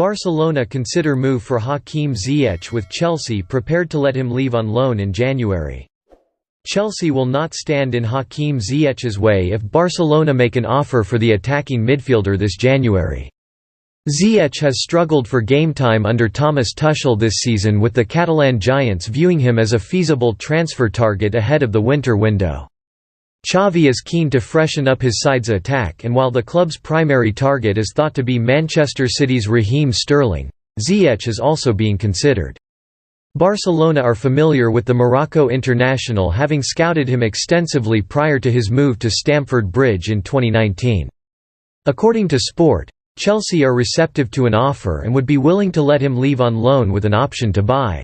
Barcelona consider move for Hakim Ziyech, with Chelsea prepared to let him leave on loan in January. Chelsea will not stand in Hakim Ziyech's way if Barcelona make an offer for the attacking midfielder this January. Ziyech has struggled for game time under Thomas Tuchel this season, with the Catalan giants viewing him as a feasible transfer target ahead of the winter window. Xavi is keen to freshen up his side's attack, and while the club's primary target is thought to be Manchester City's Raheem Sterling, Ziyech is also being considered. Barcelona are familiar with the Morocco international, having scouted him extensively prior to his move to Stamford Bridge in 2019. According to Sport, Chelsea are receptive to an offer and would be willing to let him leave on loan with an option to buy.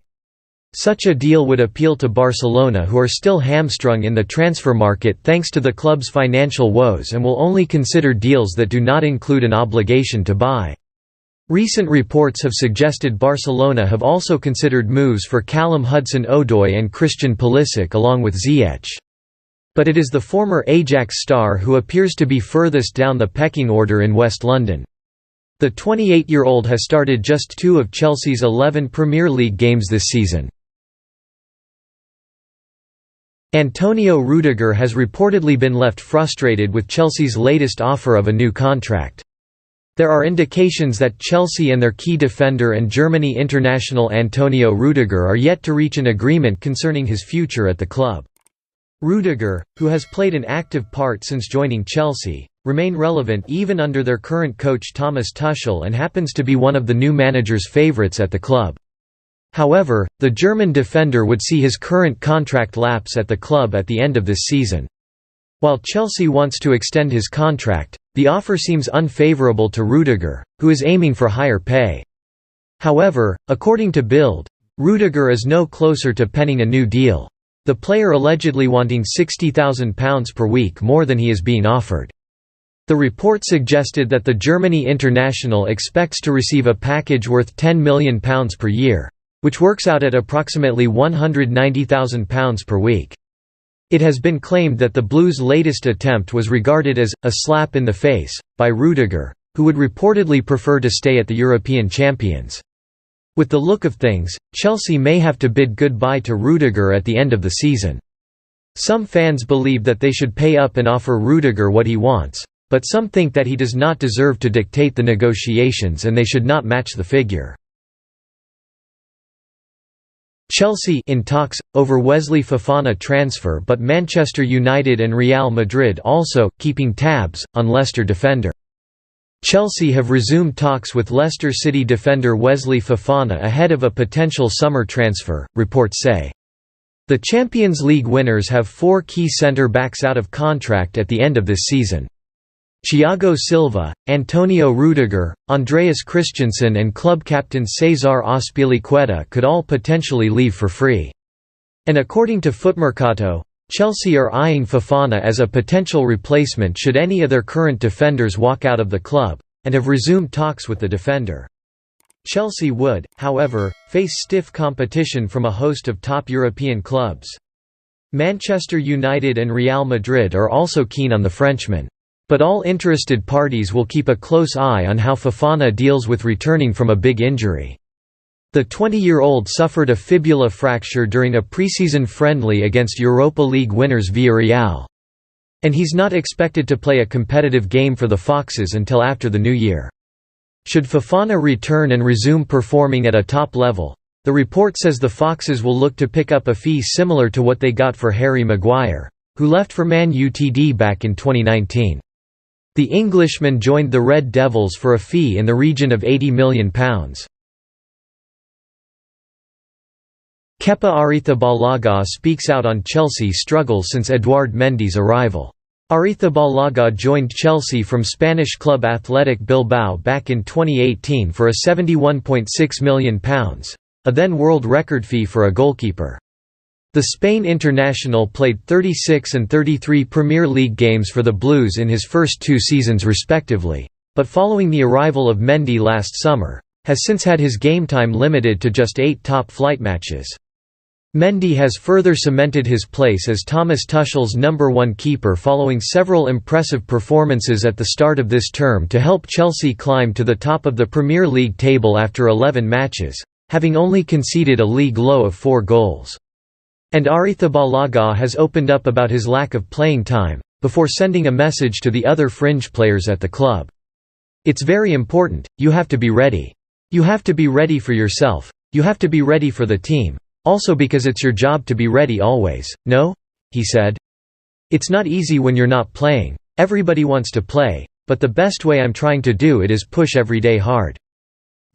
Such a deal would appeal to Barcelona, who are still hamstrung in the transfer market thanks to the club's financial woes, and will only consider deals that do not include an obligation to buy. Recent reports have suggested Barcelona have also considered moves for Callum Hudson-Odoi and Christian Pulisic along with Ziyech. But it is the former Ajax star who appears to be furthest down the pecking order in West London. The 28-year-old has started just 2 of Chelsea's 11 Premier League games this season. Antonio Rudiger has reportedly been left frustrated with Chelsea's latest offer of a new contract. There are indications that Chelsea and their key defender and Germany international Antonio Rudiger are yet to reach an agreement concerning his future at the club. Rudiger, who has played an active part since joining Chelsea, remain relevant even under their current coach Thomas Tuchel, and happens to be one of the new manager's favourites at the club. However, the German defender would see his current contract lapse at the club at the end of this season. While Chelsea wants to extend his contract, the offer seems unfavourable to Rudiger, who is aiming for higher pay. However, according to Bild, Rudiger is no closer to penning a new deal, the player allegedly wanting £60,000 per week more than he is being offered. The report suggested that the Germany international expects to receive a package worth £10 million per year, which works out at approximately £190,000 per week. It has been claimed that the Blues' latest attempt was regarded as a slap in the face by Rudiger, who would reportedly prefer to stay at the European champions. With the look of things, Chelsea may have to bid goodbye to Rudiger at the end of the season. Some fans believe that they should pay up and offer Rudiger what he wants, but some think that he does not deserve to dictate the negotiations and they should not match the figure. Chelsea in talks over Wesley Fofana transfer, but Manchester United and Real Madrid also keeping tabs on Leicester defender. Chelsea have resumed talks with Leicester City defender Wesley Fofana ahead of a potential summer transfer, reports say. The Champions League winners have 4 key centre-backs out of contract at the end of this season. Thiago Silva, Antonio Rudiger, Andreas Christensen and club captain Cesar Azpilicueta could all potentially leave for free. And according to Footmercato, Chelsea are eyeing Fofana as a potential replacement should any of their current defenders walk out of the club, and have resumed talks with the defender. Chelsea would, however, face stiff competition from a host of top European clubs. Manchester United and Real Madrid are also keen on the Frenchman. But all interested parties will keep a close eye on how Fofana deals with returning from a big injury. The 20-year-old suffered a fibula fracture during a preseason friendly against Europa League winners Villarreal. And he's not expected to play a competitive game for the Foxes until after the new year. Should Fofana return and resume performing at a top level, the report says the Foxes will look to pick up a fee similar to what they got for Harry Maguire, who left for Man Utd back in 2019. The Englishman joined the Red Devils for a fee in the region of £80 million. Kepa Arrizabalaga speaks out on Chelsea's struggle since Edouard Mendy's arrival. Arrizabalaga joined Chelsea from Spanish club Athletic Bilbao back in 2018 for a £71.6 million, a then world record fee for a goalkeeper. The Spain international played 36 and 33 Premier League games for the Blues in his first 2 seasons respectively, but following the arrival of Mendy last summer, has since had his game time limited to just 8 top-flight matches. Mendy has further cemented his place as Thomas Tuchel's #1 keeper following several impressive performances at the start of this term to help Chelsea climb to the top of the Premier League table after 11 matches, having only conceded a league low of 4 goals. And Arrizabalaga has opened up about his lack of playing time, before sending a message to the other fringe players at the club. "It's very important, you have to be ready. You have to be ready for yourself, you have to be ready for the team. Also because it's your job to be ready always, no?" he said. "It's not easy when you're not playing, everybody wants to play, but the best way I'm trying to do it is push every day hard.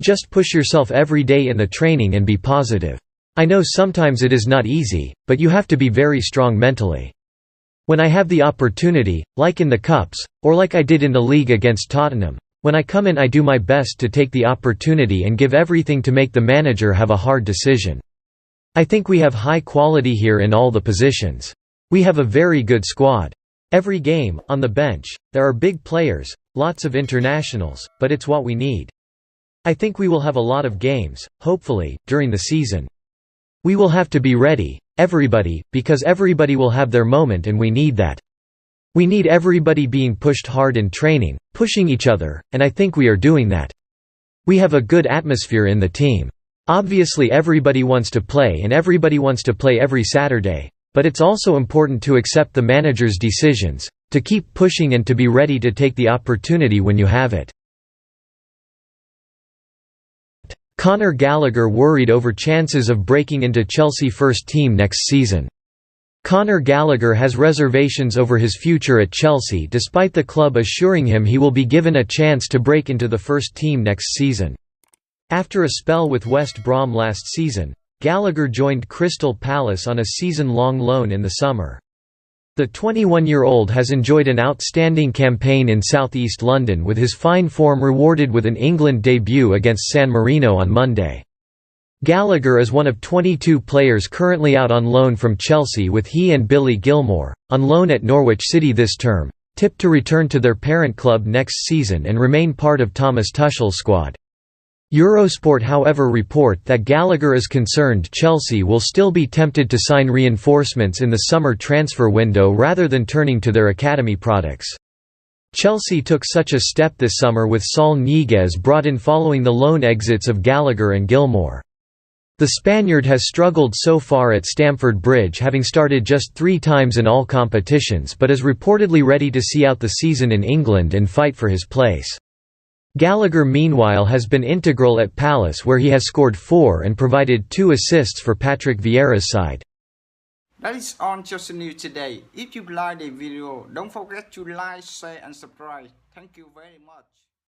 Just push yourself every day in the training and be positive. I know sometimes it is not easy, but you have to be very strong mentally. When I have the opportunity, like in the Cups, or like I did in the league against Tottenham, when I come in I do my best to take the opportunity and give everything to make the manager have a hard decision. I think we have high quality here in all the positions. We have a very good squad. Every game, on the bench, there are big players, lots of internationals, but it's what we need. I think we will have a lot of games, hopefully, during the season. We will have to be ready, everybody, because everybody will have their moment and we need that. We need everybody being pushed hard in training, pushing each other, and I think we are doing that. We have a good atmosphere in the team. Obviously everybody wants to play and everybody wants to play every Saturday, but it's also important to accept the manager's decisions, to keep pushing and to be ready to take the opportunity when you have it." Conor Gallagher worried over chances of breaking into Chelsea first team next season. Conor Gallagher has reservations over his future at Chelsea despite the club assuring him he will be given a chance to break into the first team next season. After a spell with West Brom last season, Gallagher joined Crystal Palace on a season-long loan in the summer. The 21-year-old has enjoyed an outstanding campaign in southeast London with his fine form rewarded with an England debut against San Marino on Monday. Gallagher is one of 22 players currently out on loan from Chelsea, with he and Billy Gilmour, on loan at Norwich City this term, tipped to return to their parent club next season and remain part of Thomas Tuchel's squad. Eurosport however report that Gallagher is concerned Chelsea will still be tempted to sign reinforcements in the summer transfer window rather than turning to their academy products. Chelsea took such a step this summer with Saul Niguez brought in following the loan exits of Gallagher and Gilmour. The Spaniard has struggled so far at Stamford Bridge, having started just 3 times in all competitions, but is reportedly ready to see out the season in England and fight for his place. Gallagher meanwhile has been integral at Palace, where he has scored 4 and provided 2 assists for Patrick Vieira's side. That is on Chelsea News today. If you like the video, don't forget to like, share and subscribe. Thank you very much.